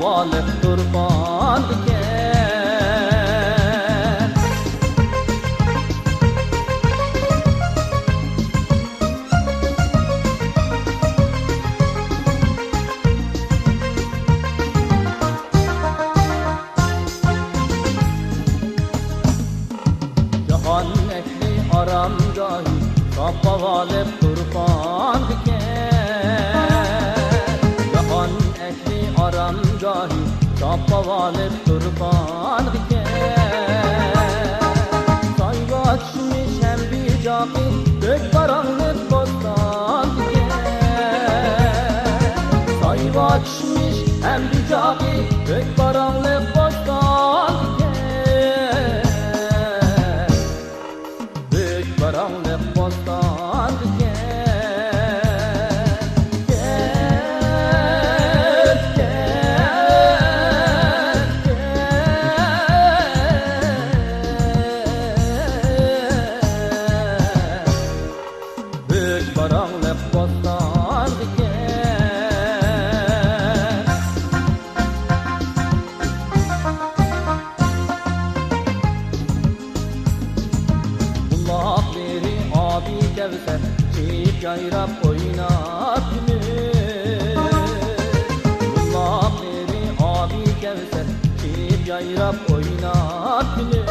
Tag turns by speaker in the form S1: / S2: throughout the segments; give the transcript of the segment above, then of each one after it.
S1: havalı kurban diken. Cahan ehli aramgahi saf havalı kurban diken. Cahan ehli aramgahi saf havalı kurban diken. Sayva açmış hem bir cami gök karanlık bostan diken. Sayva açmış hem bir cami gök karanlık bostan diken. Gök karanlık bostan diken. Karanlık bostan diken. Bulak beri abi kevser çiğip yayrap oynar gülür. Bulak beri abi kevser çiğip yayrap oynar gülür.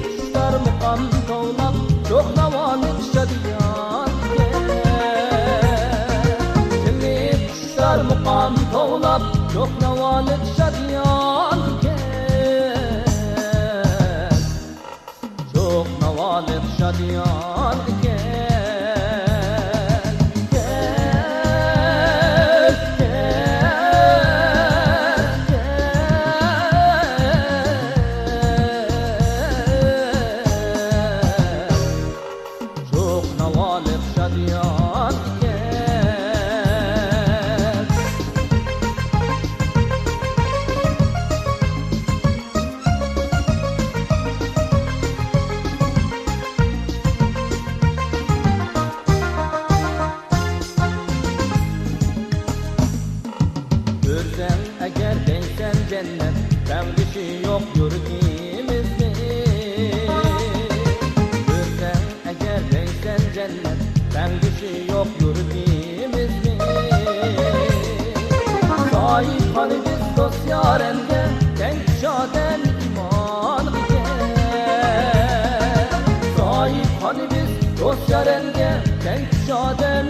S1: Kuşlar mukam kovlak çok navalık şadiyan diken. Şimdi kuşlar mukam kovlak çok navalık şadiyan diken. Çok navalık şadiyan diken. Çok navalık şadiyan diken. Görsen eğer değsen cennet sevgisi yok yurdimizde. Görsen eğer değsen cennet sevgisi yok yurdimizde. Sahip hani biz dost yarende denk şaden iman diken. Sahip hani biz dost yarende denk şaden